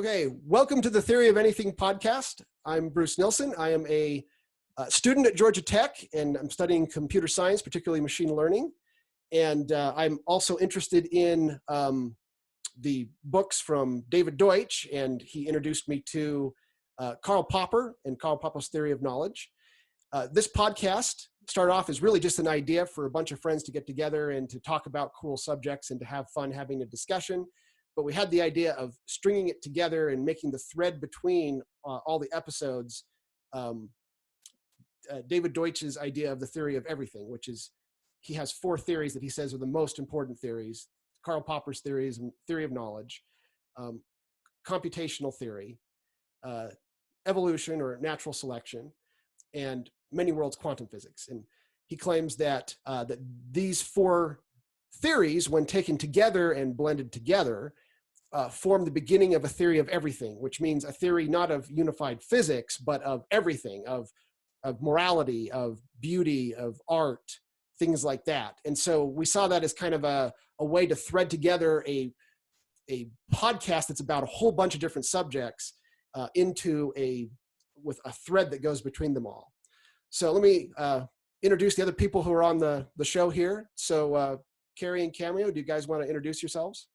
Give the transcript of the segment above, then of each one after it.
Okay, welcome to the Theory of Anything podcast. I'm Bruce Nilsson. I am a student at Georgia Tech, and I'm studying computer science, particularly machine learning. And I'm also interested in the books from David Deutsch, and he introduced me to Karl Popper and Karl Popper's theory of knowledge. This podcast started off as really just an idea for a bunch of friends to get together and to talk about cool subjects and to have fun having a discussion. But we had the idea of stringing it together and making the thread between all the episodes David Deutsch's idea of the theory of everything, which is he has 4 theories that he says are the most important theories: Karl Popper's theories and theory of knowledge, computational theory, evolution or natural selection, and many worlds quantum physics. And he claims that that these 4 theories, when taken together and blended together, form the beginning of a theory of everything, which means a theory not of unified physics, but of everything, of morality, of beauty, of art, things like that. And so we saw that as kind of a way to thread together a podcast that's about a whole bunch of different subjects with a thread that goes between them all. So let me introduce the other people who are on the show here. So Carey and Cameo, do you guys want to introduce yourselves?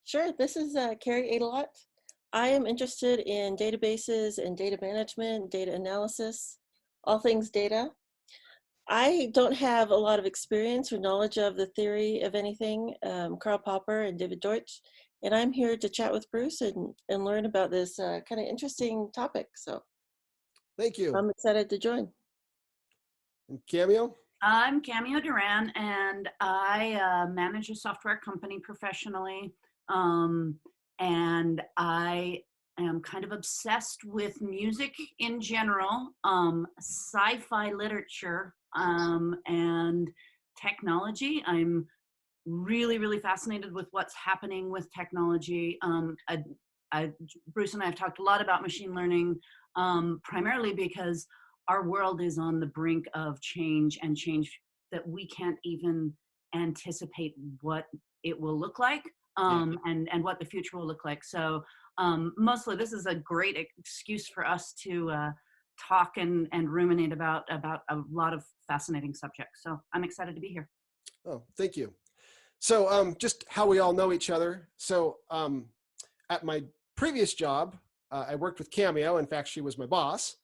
Sure. This is Carey Adelot. I am interested in databases and data management, data analysis, all things data. I don't have a lot of experience or knowledge of the theory of anything, Karl Popper and David Deutsch, and I'm here to chat with Bruce and learn about this kind of interesting topic. So thank you. I'm excited to join. And Cameo? I'm Cameo Duran, and I manage a software company professionally. And I am kind of obsessed with music in general, sci-fi literature, and technology. I'm really, really fascinated with what's happening with technology. Bruce and I have talked a lot about machine learning, primarily because our world is on the brink of change, and change that we can't even anticipate what it will look like. And what the future will look like. So mostly this is a great excuse for us to talk and ruminate about a lot of fascinating subjects. So I'm excited to be here. Oh, thank you. So just how we all know each other. So at my previous job, I worked with Cameo. In fact, she was my boss.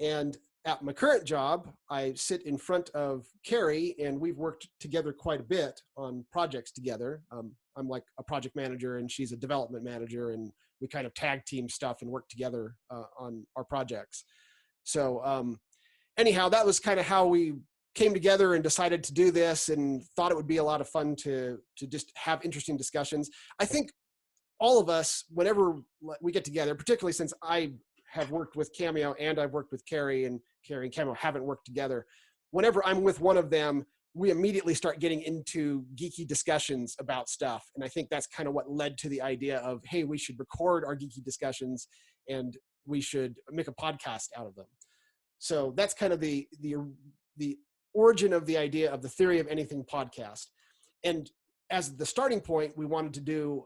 And at my current job, I sit in front of Carey, and we've worked together quite a bit on projects together. I'm like a project manager, and she's a development manager, and we kind of tag team stuff and work together on our projects. So anyhow, that was kind of how we came together and decided to do this, and thought it would be a lot of fun to just have interesting discussions. I think all of us, whenever we get together, particularly since I have worked with Cameo and I've worked with Carey and Cameo haven't worked together, whenever I'm with one of them, we immediately start getting into geeky discussions about stuff. And I think that's kind of what led to the idea of, hey, we should record our geeky discussions and we should make a podcast out of them. So that's kind of the origin of the idea of the Theory of Anything podcast. And as the starting point, we wanted to do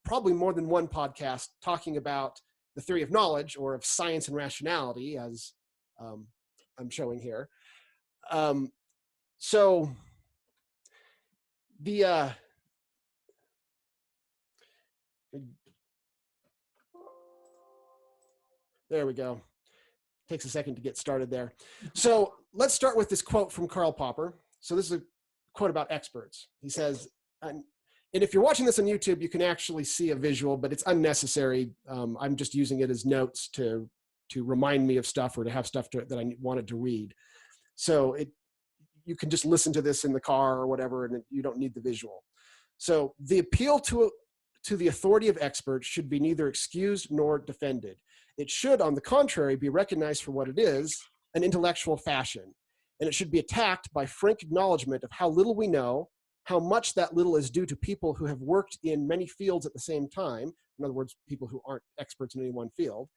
probably more than one podcast talking about the theory of knowledge, or of science and rationality, as I'm showing here. So the there we go. Takes a second to get started there. So let's start with this quote from Karl Popper. So this is a quote about experts. He says, and if you're watching this on YouTube, you can actually see a visual, but it's unnecessary. I'm just using it as notes to remind me of stuff, or to have stuff that I wanted to read. So you can just listen to this in the car or whatever, and you don't need the visual. So the appeal to the authority of experts should be neither excused nor defended. It should, on the contrary, be recognized for what it is, an intellectual fashion. And it should be attacked by frank acknowledgement of how little we know, how much that little is due to people who have worked in many fields at the same time. In other words, people who aren't experts in any one field.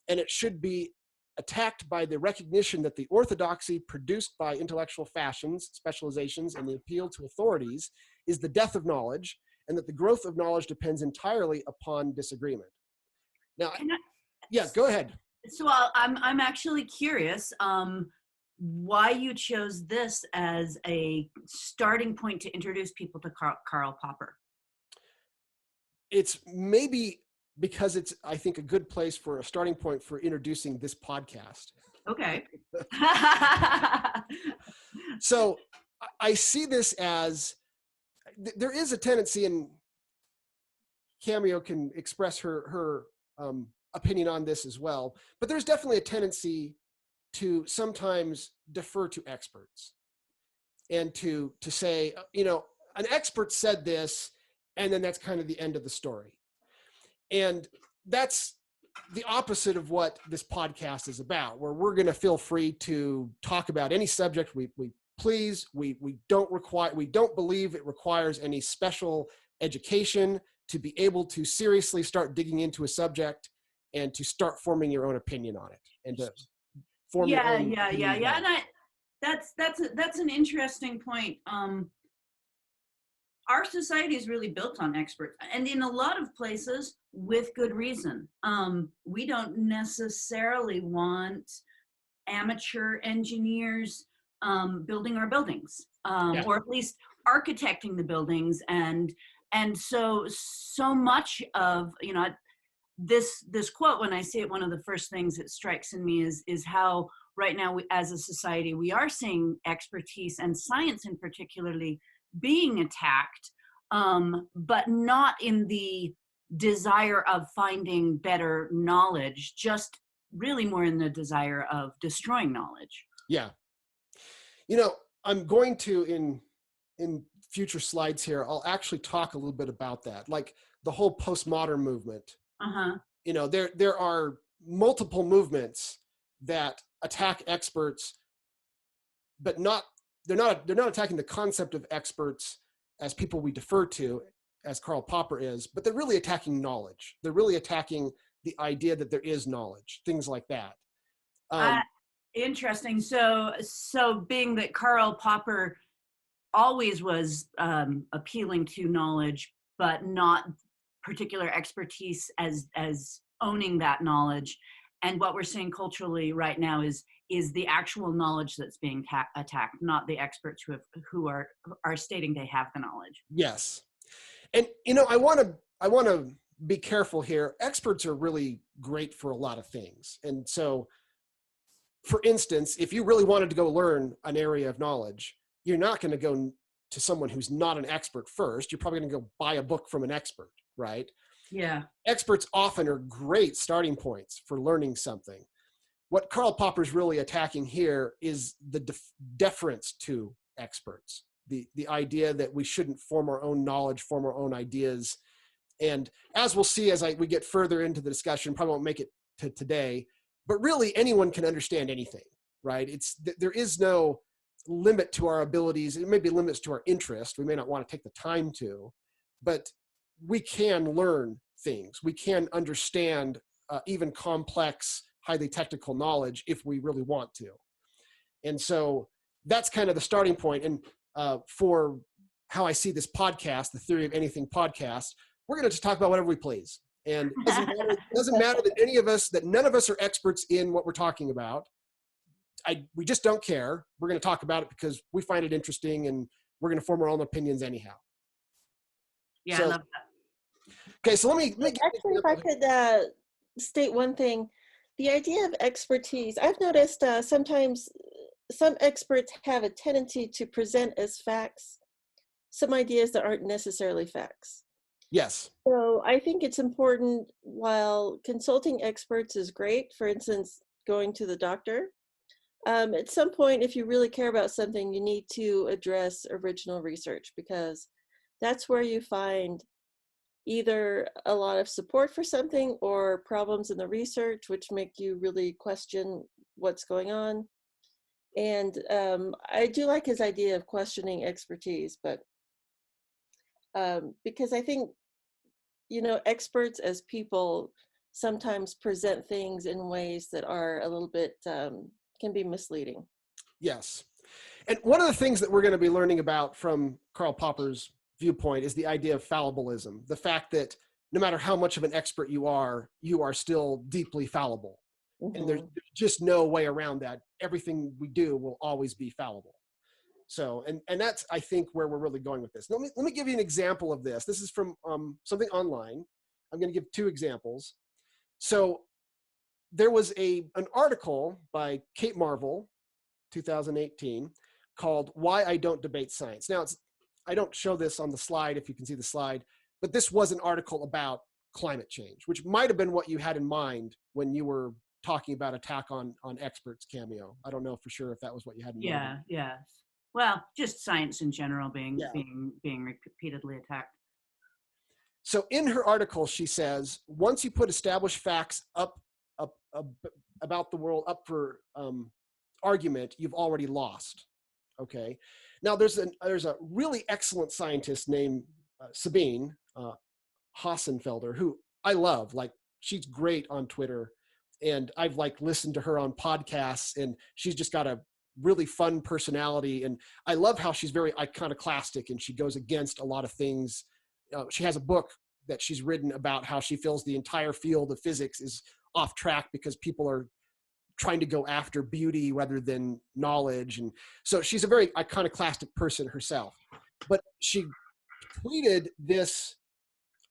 And it should be attacked by the recognition that the orthodoxy produced by intellectual fashions, specializations, and the appeal to authorities is the death of knowledge, and that the growth of knowledge depends entirely upon disagreement. Now, Can I, yeah, go ahead. so I'm actually curious why you chose this as a starting point to introduce people to Karl Popper. It's maybe because it's, I think, a good place for a starting point for introducing this podcast. Okay. So I see this as, there is a tendency, and Cameo can express her opinion on this as well, but there's definitely a tendency to sometimes defer to experts and to say, an expert said this, and then that's kind of the end of the story. And that's the opposite of what this podcast is about, where we're going to feel free to talk about any subject we please. We don't believe it requires any special education to be able to seriously start digging into a subject and to start forming your own opinion on it, and to form your own opinion. And that's an interesting point. Our society is really built on experts, and in a lot of places with good reason. We don't necessarily want amateur engineers building our buildings, or at least architecting the buildings, and so much of this quote, when I see it, one of the first things that strikes in me is how right now as a society we are seeing expertise and science in particularly being attacked, but not in the desire of finding better knowledge, just really more in the desire of destroying knowledge. Yeah. I'm going to, in future slides here, I'll actually talk a little bit about that, like the whole postmodern movement. There are multiple movements that attack experts, but they're not attacking the concept of experts as people we defer to, as Karl Popper is, but they're really attacking knowledge. They're really attacking the idea that there is knowledge, things like that. Interesting. So being that Karl Popper always was appealing to knowledge, but not particular expertise as owning that knowledge. And what we're seeing culturally right now is the actual knowledge that's being attacked, not the experts who are stating they have the knowledge. Yes. And, I want to be careful here. Experts are really great for a lot of things. And so, for instance, if you really wanted to go learn an area of knowledge, you're not going to go to someone who's not an expert first. You're probably going to go buy a book from an expert, right? Yeah. Experts often are great starting points for learning something. What Karl Popper is really attacking here is the deference to experts, the idea that we shouldn't form our own knowledge, form our own ideas. And as we'll see as we get further into the discussion, probably won't make it to today, but really anyone can understand anything, right? There is no limit to our abilities. It may be limits to our interest. We may not want to take the time to, but we can learn things. We can understand even complex, highly technical knowledge if we really want to. And so that's kind of the starting point. And for how I see this podcast, the Theory of Anything podcast, we're going to just talk about whatever we please. And it doesn't matter that none of us are experts in what we're talking about. We just don't care. We're going to talk about it because we find it interesting, and we're going to form our own opinions anyhow. Yeah, I love that. Okay, so let me actually, if I could state one thing, the idea of expertise, I've noticed sometimes some experts have a tendency to present as facts some ideas that aren't necessarily facts. Yes. So I think it's important, while consulting experts is great, for instance, going to the doctor, at some point, if you really care about something, you need to address original research, because that's where you find either a lot of support for something or problems in the research, which make you really question what's going on. And I do like his idea of questioning expertise, but because I think, experts as people sometimes present things in ways that are a little bit, can be misleading. Yes. And one of the things that we're going to be learning about from Karl Popper's viewpoint is the idea of fallibilism, the fact that no matter how much of an expert you are still deeply fallible. And there's just no way around that. Everything we do will always be fallible. So, and that's, I think, where we're really going with this. Let me give you an example of this. This is from something online. I'm going to give 2 examples. So there was an article by Kate Marvel, 2018, called "Why I Don't Debate Science." Now, I don't show this on the slide if you can see the slide, but this was an article about climate change, which might have been what you had in mind when you were talking about attack on experts, Cameo. I don't know for sure if that was what you had in mind. Yeah. Well, just science in general being Yeah. being repeatedly attacked. So in her article, she says, once you put established facts up about the world up for argument, you've already lost. Okay. Now there's a really excellent scientist named Sabine Hassenfelder, who I love. Like, she's great on Twitter, and I've like listened to her on podcasts, and she's just got a really fun personality. And I love how she's very iconoclastic, and she goes against a lot of things. She has a book that she's written about how she feels the entire field of physics is off track because people are trying to go after beauty rather than knowledge. And so she's a very iconoclastic person herself. But she tweeted this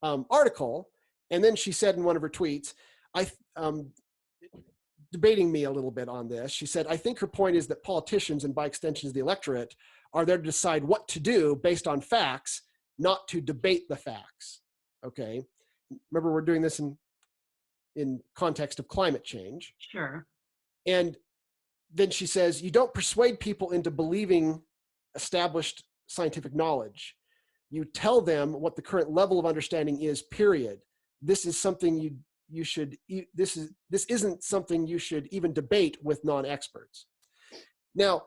article, and then she said in one of her tweets, debating me a little bit on this, she said, I think her point is that politicians, and by extensions the electorate, are there to decide what to do based on facts, not to debate the facts. Okay. Remember, we're doing this in context of climate change. Sure. And then she says, you don't persuade people into believing established scientific knowledge. You tell them what the current level of understanding is, period. This is something this isn't something you should even debate with non-experts. Now,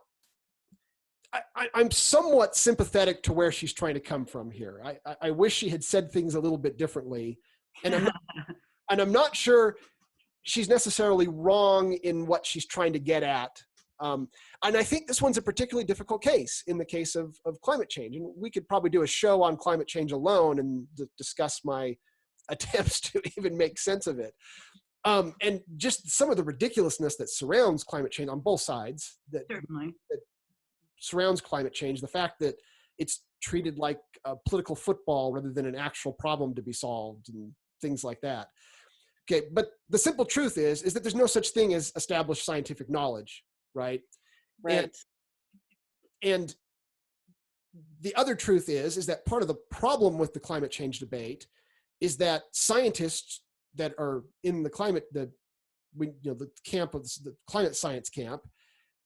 I'm somewhat sympathetic to where she's trying to come from here. I wish she had said things a little bit differently. And I'm not sure she's necessarily wrong in what she's trying to get at. And I think this one's a particularly difficult case in the case of climate change. And we could probably do a show on climate change alone and discuss my attempts to even make sense of it. And just some of the ridiculousness that surrounds climate change on both sides, that surrounds climate change, the fact that it's treated like a political football rather than an actual problem to be solved and things like that. Okay, but the simple truth is that there's no such thing as established scientific knowledge, right? Right. And the other truth is that part of the problem with the climate change debate is that scientists that are in the the camp of the climate science camp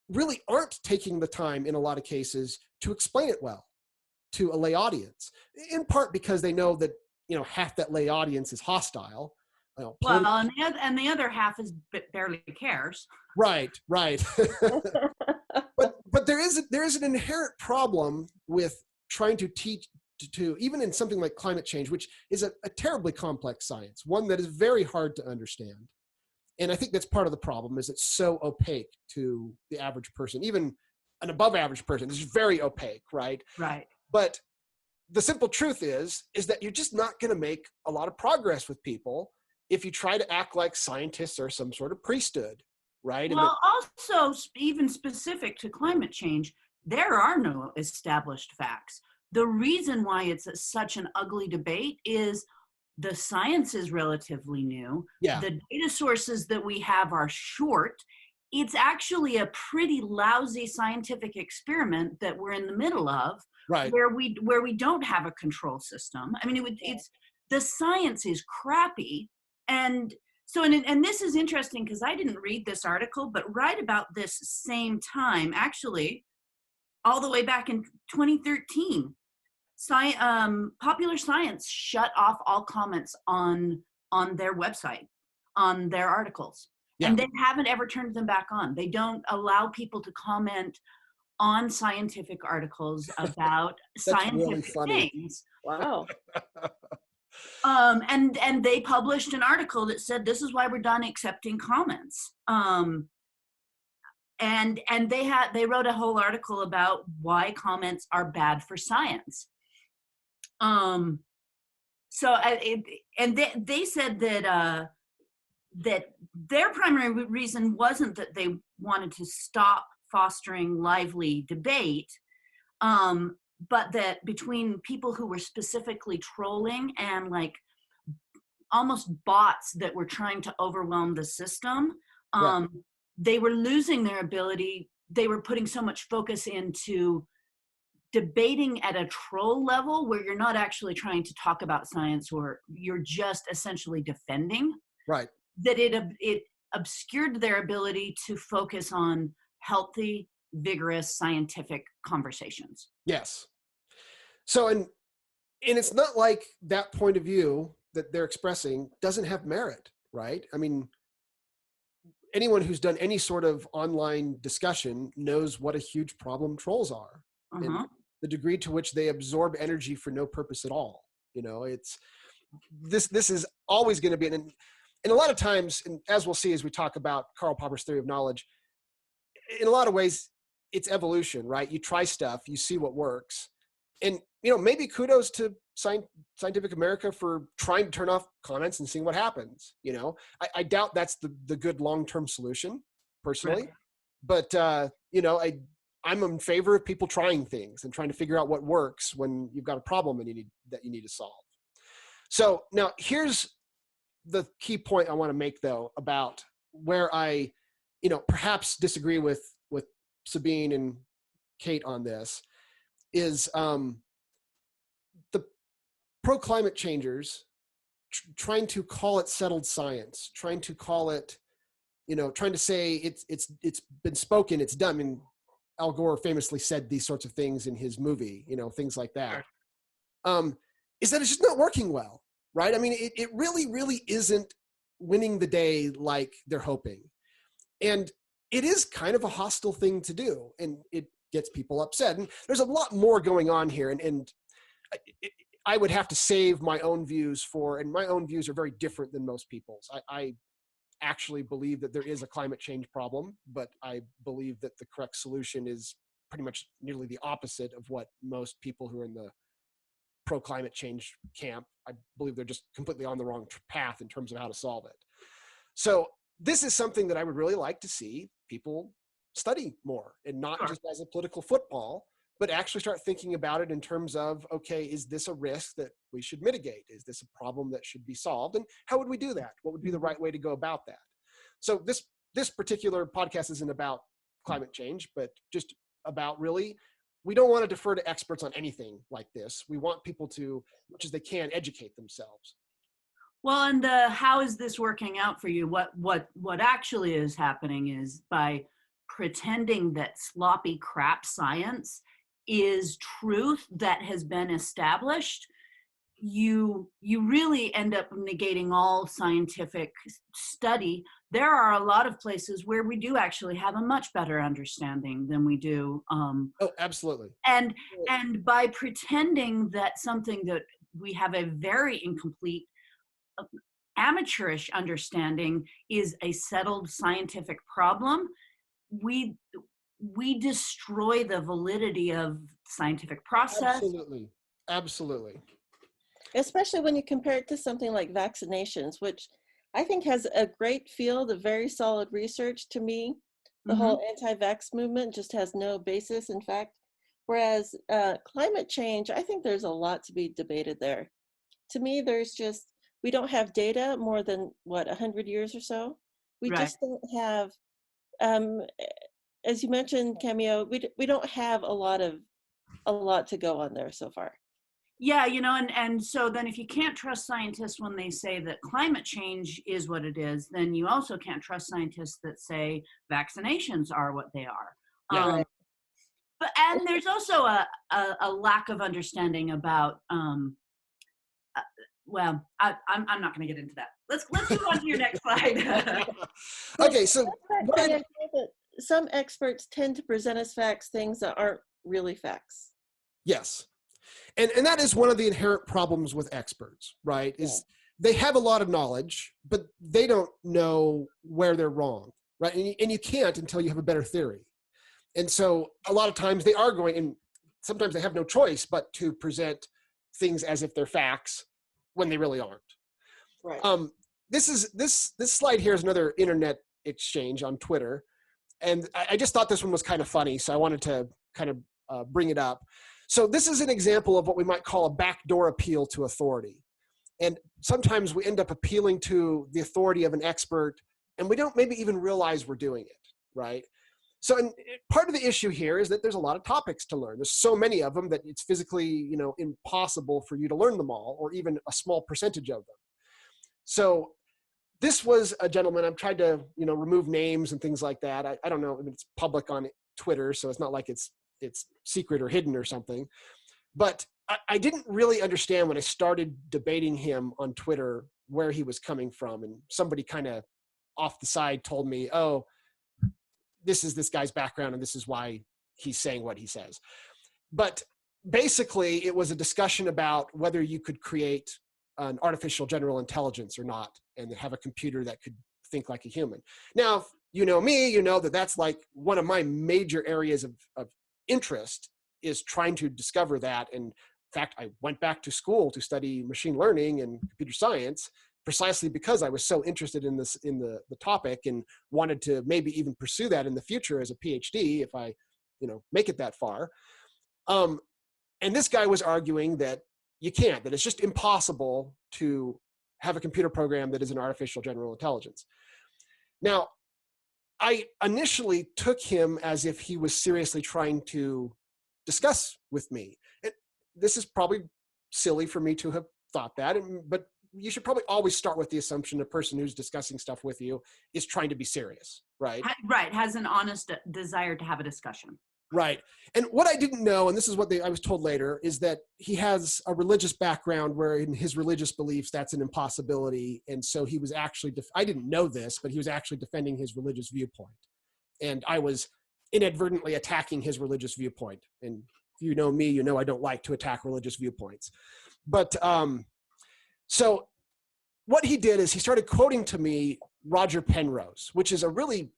really aren't taking the time in a lot of cases to explain it well to a lay audience, in part because they know that, half that lay audience is hostile. Well, and the other half is barely cares. Right. but there is an inherent problem with trying to teach to even in something like climate change, which is a terribly complex science, one that is very hard to understand. And I think that's part of the problem, is it's so opaque to the average person. Even an above average person is very opaque, right? Right. But the simple truth is that you're just not going to make a lot of progress with people if you try to act like scientists are some sort of priesthood, right? Well, also, even specific to climate change, there are no established facts. The reason why it's such an ugly debate is the science is relatively new. Yeah. The data sources that we have are short. It's actually a pretty lousy scientific experiment that we're in the middle of, right, where we don't have a control system. I mean, it's the science is crappy. And so, and this is interesting because I didn't read this article, but right about this same time, actually, all the way back in 2013, Popular Science shut off all comments on their website, on their articles. Yeah. And they haven't ever turned them back on. They don't allow people to comment on scientific articles about scientific really things. Wow. And they published an article that said, this is why we're done accepting comments. And they wrote a whole article about why comments are bad for science. So and they said that that their primary reason wasn't that they wanted to stop fostering lively debate, but that between people who were specifically trolling and like almost bots that were trying to overwhelm the system, Right. they were losing their ability. They were putting so much focus into debating at a troll level where you're not actually trying to talk about science, or you're just essentially defending, Right. that it obscured their ability to focus on healthy, vigorous scientific conversations. Yes. So, and it's not like that point of view that they're expressing doesn't have merit, right? I mean, anyone who's done any sort of online discussion knows what a huge problem trolls are, and the degree to which they absorb energy for no purpose at all. You know, it's this is always going to be, and a lot of times, and as we'll see as we talk about Karl Popper's theory of knowledge, in a lot of ways, it's evolution, right? You try stuff, you see what works. And, you know, maybe kudos to Scientific America for trying to turn off comments and seeing what happens. You know, I doubt that's the good long-term solution personally, Right. but, you know, I'm in favor of people trying things and trying to figure out what works when you've got a problem and you need to solve. So now here's the key point I want to make though, about where I, you know, perhaps disagree with Sabine and Kate on this, is the pro-climate changers trying to call it settled science, trying to call it, you know, trying to say it's been spoken, it's done. I mean, Al Gore famously said these sorts of things in his movie, you know, things like that. Is that it's just not working well, right? I mean, it really, really isn't winning the day like they're hoping. And it is kind of a hostile thing to do, and it gets people upset. And there's a lot more going on here, and I would have to save my own views for, and my own views are very different than most people's. I actually believe that there is a climate change problem, but I believe that the correct solution is pretty much nearly the opposite of what most people who are in the pro-climate change camp, I believe they're just completely on the wrong path in terms of how to solve it. So this is something that I would really like to see people study more, and not just as a political football, but actually start thinking about it in terms of, okay, is this a risk that we should mitigate? Is this a problem that should be solved? And how would we do that? What would be the right way to go about that? So this particular podcast isn't about climate change, but just about, really, we don't want to defer to experts on anything like this. We want people to, as much as they can, educate themselves. Well, and how is this working out for you? What actually is happening is, by pretending that sloppy crap science is truth that has been established, you really end up negating all scientific study. There are a lot of places where we do actually have a much better understanding than we do. Oh, absolutely. And by pretending that something that we have a very incomplete, amateurish understanding is a settled scientific problem, we destroy the validity of scientific process. Absolutely. Especially when you compare it to something like vaccinations, which I think has a great field of very solid research. To me, the whole anti-vax movement just has no basis in fact. Whereas climate change, I think there's a lot to be debated there. To me, we don't have data more than, 100 years or so. We just don't have, as you mentioned, Cameo, we don't have a lot to go on there so far. Yeah, you know, and so then if you can't trust scientists when they say that climate change is what it is, then you also can't trust scientists that say vaccinations are what they are. Yeah. And there's also a lack of understanding about, well, I'm not going to get into that. Let's move on to your next slide. Okay, so some experts tend to present as facts things that aren't really facts. Yes. And that is one of the inherent problems with experts, right? Is they have a lot of knowledge, but they don't know where they're wrong, right? And you can't until you have a better theory. And so a lot of times they are going, and sometimes they have no choice but to present things as if they're facts, when they really aren't. Right. This slide here is another internet exchange on Twitter. And I just thought this one was kind of funny, so I wanted to kind of bring it up. So this is an example of what we might call a backdoor appeal to authority. And sometimes we end up appealing to the authority of an expert, and we don't maybe even realize we're doing it, right? So part of the issue here is that there's a lot of topics to learn. There's so many of them that it's physically, impossible for you to learn them all, or even a small percentage of them. So this was a gentleman. I've tried to, remove names and things like that. I don't know. I mean, it's public on Twitter, so it's not like it's secret or hidden or something. But I didn't really understand when I started debating him on Twitter where he was coming from. And somebody kind of off the side told me, oh, this is this guy's background and this is why he's saying what he says. But basically, it was a discussion about whether you could create an artificial general intelligence or not, and have a computer that could think like a human. Now, if you know me, you know that that's like one of my major areas of interest, is trying to discover that. And in fact, I went back to school to study machine learning and computer science precisely because I was so interested in this, in the topic, and wanted to maybe even pursue that in the future as a PhD if I, make it that far. And this guy was arguing that you can't, that it's just impossible to have a computer program that is an artificial general intelligence. Now, I initially took him as if he was seriously trying to discuss with me. And this is probably silly for me to have thought that, but you should probably always start with the assumption a person who's discussing stuff with you is trying to be serious, right? Right, has an honest desire to have a discussion. Right. And what I didn't know, and this is what I was told later, is that he has a religious background where in his religious beliefs, that's an impossibility. And so he was actually, I didn't know this, but he was actually defending his religious viewpoint. And I was inadvertently attacking his religious viewpoint. And if you know me, I don't like to attack religious viewpoints. But so what he did is he started quoting to me Roger Penrose, which is a really,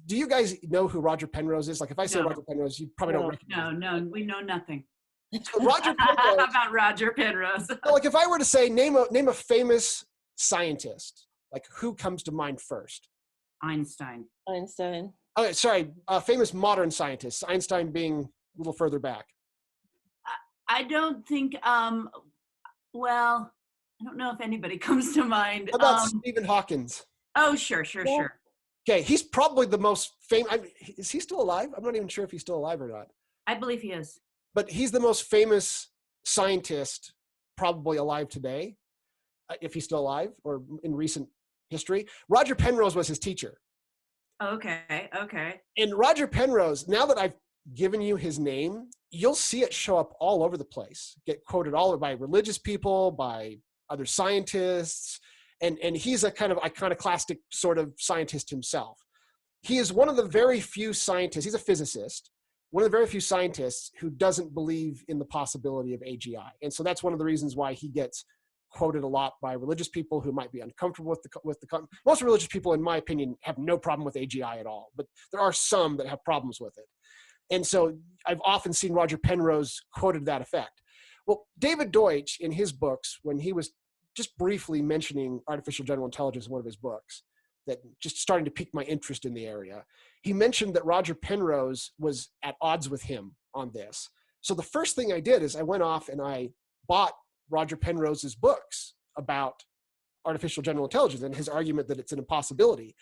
do you guys know who Roger Penrose is? Like if I say Roger Penrose, you probably don't recognize No, we know nothing. So Roger Penrose, about Roger Penrose. So like if I were to say, name a famous scientist, like who comes to mind first? Einstein. Okay, sorry, famous modern scientists, Einstein being a little further back. I don't think, well, I don't know if anybody comes to mind. How about Stephen Hawking? Oh, sure. Okay, he's probably the most famous. Is he still alive? I'm not even sure if he's still alive or not. I believe he is. But he's the most famous scientist probably alive today, if he's still alive or in recent history. Roger Penrose was his teacher. Okay. And Roger Penrose, now that I've given you his name, you'll see it show up all over the place, get quoted all by religious people, by other scientists. And he's a kind of iconoclastic sort of scientist himself. He is one of the very few scientists, he's a physicist, one of the very few scientists who doesn't believe in the possibility of AGI. And so that's one of the reasons why he gets quoted a lot by religious people who might be uncomfortable with the most religious people, in my opinion, have no problem with AGI at all, but there are some that have problems with it. And so I've often seen Roger Penrose quoted to that effect. Well, David Deutsch, in his books, when he was just briefly mentioning artificial general intelligence in one of his books, that just starting to pique my interest in the area, he mentioned that Roger Penrose was at odds with him on this. So the first thing I did is I went off and I bought Roger Penrose's books about artificial general intelligence and his argument that it's an impossibility.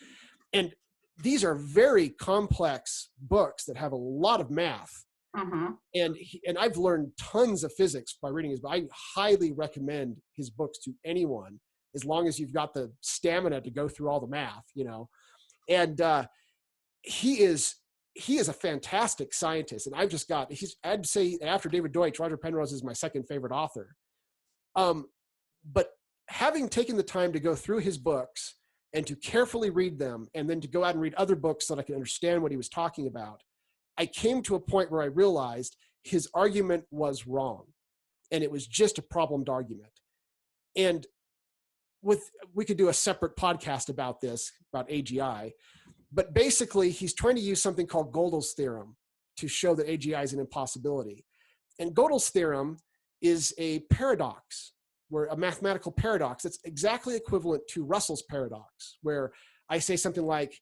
And these are very complex books that have a lot of math. Mm-hmm. And I've learned tons of physics by reading his book. I highly recommend his books to anyone, as long as you've got the stamina to go through all the math, And he is a fantastic scientist. And I'd say after David Deutsch, Roger Penrose is my second favorite author. But having taken the time to go through his books and to carefully read them, and then to go out and read other books so that I could understand what he was talking about, I came to a point where I realized his argument was wrong, and it was just a problemed argument. And we could do a separate podcast about this, about AGI, but basically he's trying to use something called Gödel's theorem to show that AGI is an impossibility. And Gödel's theorem is a paradox where a mathematical paradox that's exactly equivalent to Russell's paradox, where I say something like,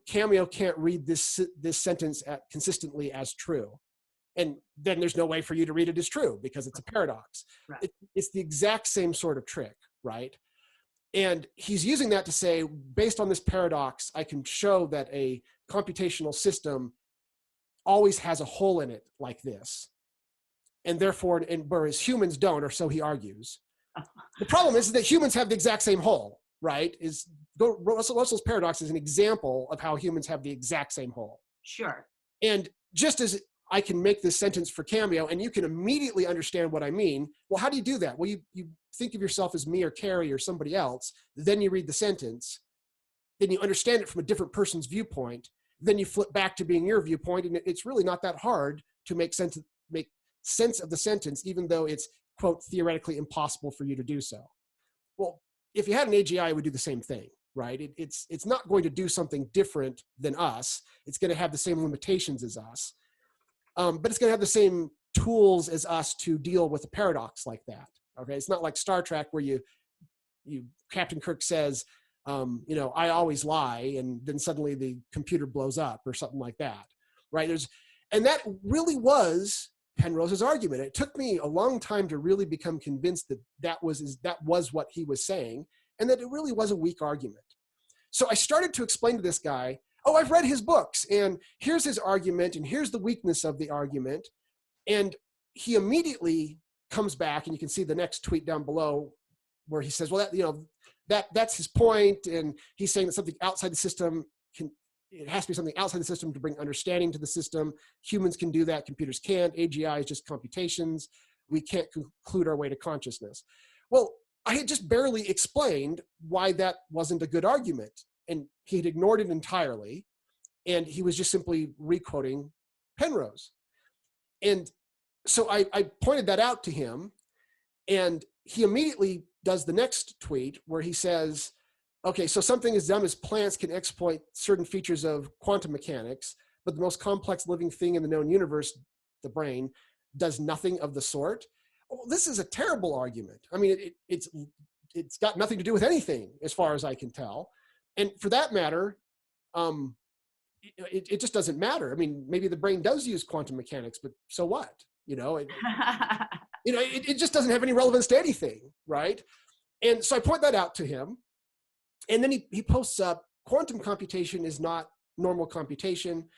Cameo can't read this sentence consistently as true. And then there's no way for you to read it as true because it's a paradox. Right. It's the exact same sort of trick, right? And he's using that to say, based on this paradox, I can show that a computational system always has a hole in it like this. And therefore, whereas humans don't, or so he argues. The problem is that humans have the exact same hole, right? Russell's paradox is an example of how humans have the exact same hole. Sure. And just as I can make this sentence for Cameo and you can immediately understand what I mean, well, how do you do that? Well, you think of yourself as me or Carey or somebody else, then you read the sentence, then you understand it from a different person's viewpoint, then you flip back to being your viewpoint, and it's really not that hard to make sense of the sentence, even though it's, quote, theoretically impossible for you to do so. Well, if you had an AGI, it would do the same thing, right? It's not going to do something different than us. It's going to have the same limitations as us, but it's going to have the same tools as us to deal with a paradox like that. Okay, it's not like Star Trek where Captain Kirk says, I always lie, and then suddenly the computer blows up or something like that, right? And that really was Penrose's argument. It took me a long time to really become convinced that was what he was saying, and that it really was a weak argument. So I started to explain to this guy, I've read his books, and here's his argument, and here's the weakness of the argument. And he immediately comes back, and you can see the next tweet down below where he says, well, that's his point, and he's saying that something outside the system it has to be something outside the system to bring understanding to the system. Humans can do that, computers can't. AGI is just computations. We can't conclude our way to consciousness. Well, I had just barely explained why that wasn't a good argument, and he had ignored it entirely, and he was just simply re-quoting Penrose. And so I pointed that out to him, and he immediately does the next tweet where he says, okay, so something as dumb as plants can exploit certain features of quantum mechanics, but the most complex living thing in the known universe, the brain, does nothing of the sort. Well, this is a terrible argument. I mean, it's got nothing to do with anything as far as I can tell. And for that matter, it just doesn't matter. I mean, maybe the brain does use quantum mechanics, but so what? It just doesn't have any relevance to anything, right? And so I point that out to him. And then he posts up, quantum computation is not normal computation.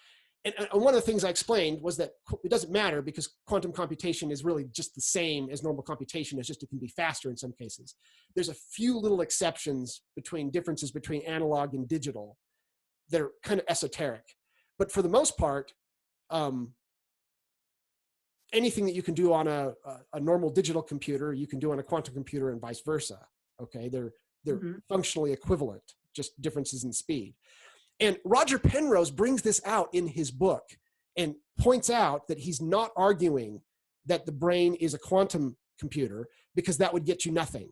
And one of the things I explained was that it doesn't matter because quantum computation is really just the same as normal computation. It's just it can be faster in some cases. There's a few little exceptions differences between analog and digital that are kind of esoteric. But for the most part, anything that you can do on a normal digital computer, you can do on a quantum computer and vice versa. Okay, they're functionally equivalent, just differences in speed. And Roger Penrose brings this out in his book and points out that he's not arguing that the brain is a quantum computer because that would get you nothing,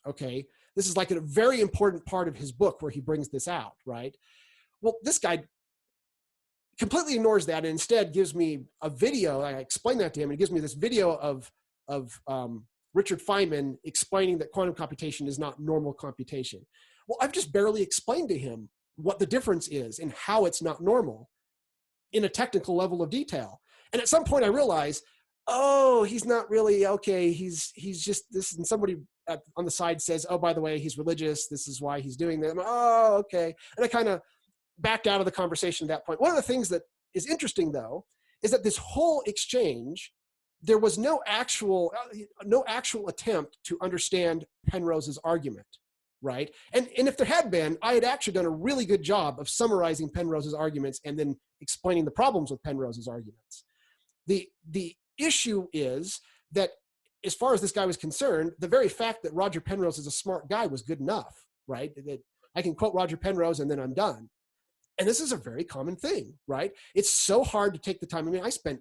okay? This is like a very important part of his book where he brings this out, right? Well, this guy completely ignores that and instead gives me a video. I explained that to him, and he gives me this video of Richard Feynman explaining that quantum computation is not normal computation. Well, I've just barely explained to him what the difference is and how it's not normal in a technical level of detail. And at some point I realized, he's not really, okay, he's just this, and somebody on the side says, by the way, he's religious, this is why he's doing that. Okay. And I kind of backed out of the conversation at that point. One of the things that is interesting, though, is that this whole exchange, there was no actual attempt to understand Penrose's argument, right? And if there had been, I had actually done a really good job of summarizing Penrose's arguments and then explaining the problems with Penrose's arguments. The issue is that as far as this guy was concerned, the very fact that Roger Penrose is a smart guy was good enough, right? That I can quote Roger Penrose and then I'm done. And this is a very common thing, right? It's so hard to take the time. I mean, I spent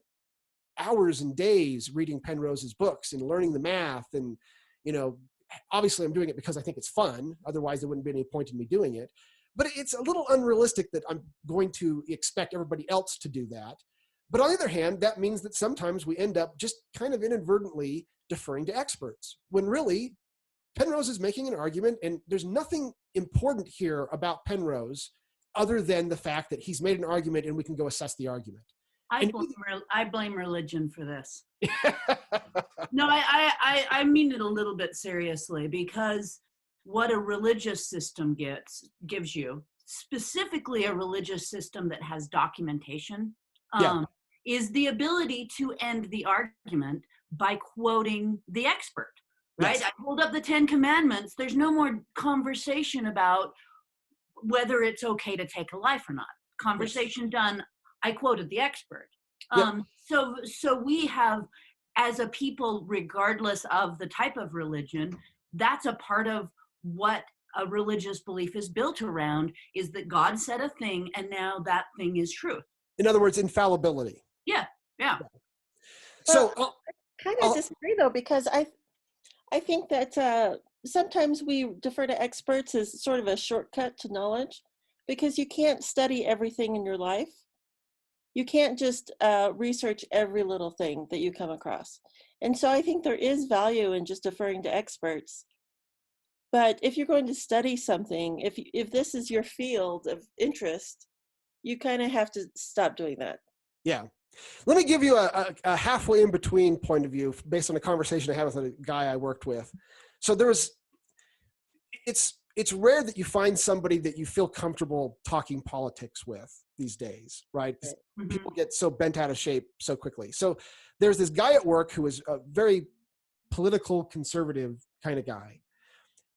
hours and days reading Penrose's books and learning the math. And, obviously I'm doing it because I think it's fun. Otherwise there wouldn't be any point in me doing it. But it's a little unrealistic that I'm going to expect everybody else to do that. But on the other hand, that means that sometimes we end up just kind of inadvertently deferring to experts when really Penrose is making an argument, and there's nothing important here about Penrose other than the fact that he's made an argument and we can go assess the argument. I blame religion for this. No, I mean it a little bit seriously, because what a religious system gives you, specifically a religious system that has documentation, is the ability to end the argument by quoting the expert, right? Yes. I hold up the 10 Commandments. There's no more conversation about whether it's okay to take a life or not. Conversation done. I quoted the expert. So we have, as a people, regardless of the type of religion, that's a part of what a religious belief is built around, is that God said a thing and now that thing is truth. In other words, infallibility. Yeah. So I kind of disagree though, because I think that sometimes we defer to experts as sort of a shortcut to knowledge, because you can't study everything in your life. You can't just research every little thing that you come across. And so I think there is value in just deferring to experts. But if you're going to study something, if this is your field of interest, you kind of have to stop doing that. Yeah. Let me give you a halfway in between point of view based on a conversation I had with a guy I worked with. So it's rare that you find somebody that you feel comfortable talking politics with these days, right? Mm-hmm. People get so bent out of shape so quickly. So there's this guy at work who is a very political conservative kind of guy.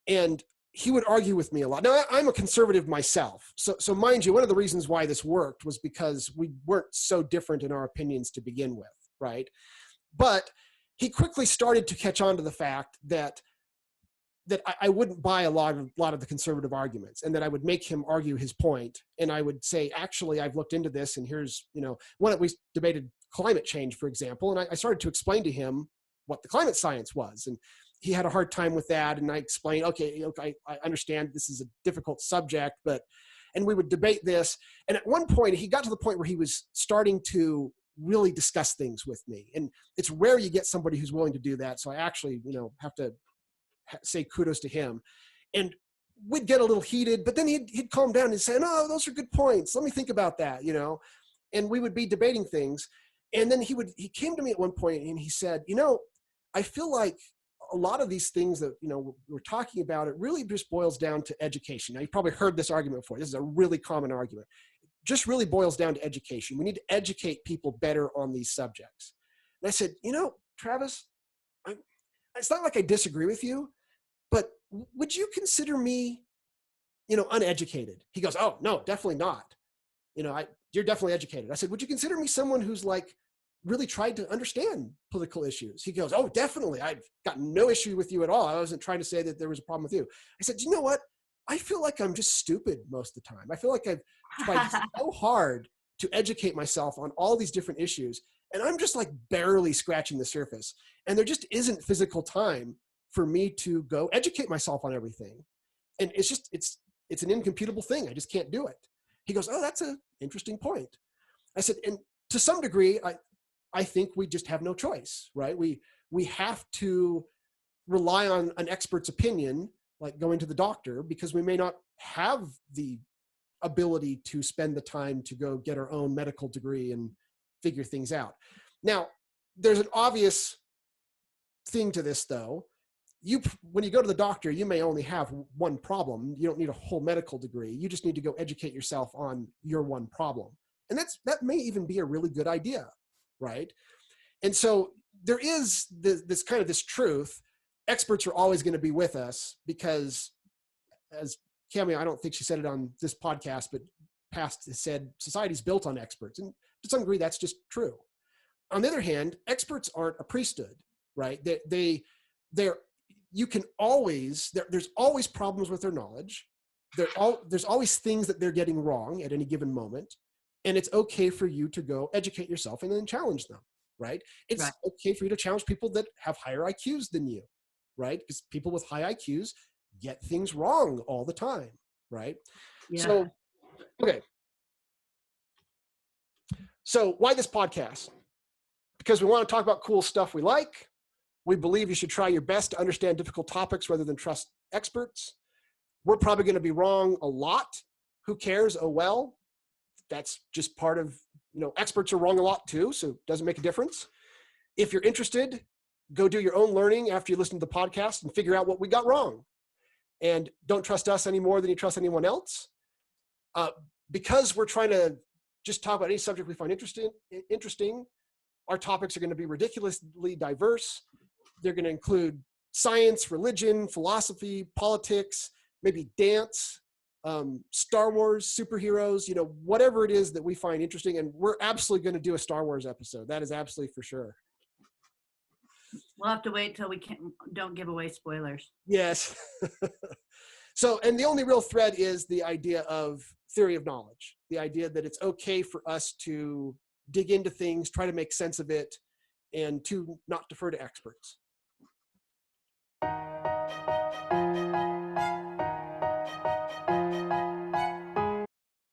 And he would argue with me a lot. Now, I'm a conservative myself. So mind you, one of the reasons why this worked was because we weren't so different in our opinions to begin with, right? But he quickly started to catch on to the fact that I wouldn't buy a lot of the conservative arguments, and that I would make him argue his point. And I would say, actually, I've looked into this, and here's, when we debated climate change, for example, and I started to explain to him what the climate science was. And he had a hard time with that. And I explained, okay, I understand this is a difficult subject, and we would debate this. And at one point, he got to the point where he was starting to really discuss things with me. And it's rare you get somebody who's willing to do that. So I actually, have to say kudos to him. And we'd get a little heated, but then he'd calm down and say, no, those are good points. Let me think about that, and we would be debating things. And then he came to me at one point and he said, I feel like a lot of these things that, we're talking about, it really just boils down to education. Now, you've probably heard this argument before. This is a really common argument. It just really boils down to education. We need to educate people better on these subjects. And I said, Travis, it's not like I disagree with you, but would you consider me, uneducated? He goes, oh, no, definitely not. You're definitely educated. I said, would you consider me someone who's really tried to understand political issues? He goes, oh, definitely. I've got no issue with you at all. I wasn't trying to say that there was a problem with you. I said, you know what? I feel like I'm just stupid most of the time. I feel like I've tried so hard to educate myself on all these different issues, and I'm just barely scratching the surface. And there just isn't physical time for me to go educate myself on everything. And it's an incomputable thing. I just can't do it. He goes, oh, that's an interesting point. I said, and to some degree, I think we just have no choice, right? We have to rely on an expert's opinion, like going to the doctor, because we may not have the ability to spend the time to go get our own medical degree and figure things out. Now, there's an obvious thing to this, though. When you go to the doctor, you may only have one problem. You don't need a whole medical degree. You just need to go educate yourself on your one problem. And that may even be a really good idea, right? And so there is this kind of this truth. Experts are always going to be with us because, as Cameo, I don't think she said it on this podcast, but past said, society's built on experts. And to some degree, that's just true. On the other hand, experts aren't a priesthood, right? There's always problems with their knowledge. There's always things that they're getting wrong at any given moment. And it's okay for you to go educate yourself and then challenge them, right? It's right. Okay for you to challenge people that have higher IQs than you, right? Because people with high IQs get things wrong all the time, right? Yeah. So, okay. So why this podcast? Because we want to talk about cool stuff we like. We believe you should try your best to understand difficult topics rather than trust experts. We're probably going to be wrong a lot. Who cares? Oh, well, that's just part of, experts are wrong a lot too, so it doesn't make a difference. If you're interested, go do your own learning after you listen to the podcast and figure out what we got wrong. And don't trust us any more than you trust anyone else. Because we're trying to just talk about any subject we find interesting, our topics are going to be ridiculously diverse. They're going to include science, religion, philosophy, politics, maybe dance, Star Wars, superheroes, whatever it is that we find interesting. And we're absolutely going to do a Star Wars episode. That is absolutely for sure. We'll have to wait till we don't give away spoilers. Yes. So, and the only real thread is the idea of theory of knowledge, the idea that it's okay for us to dig into things, try to make sense of it, and to not defer to experts.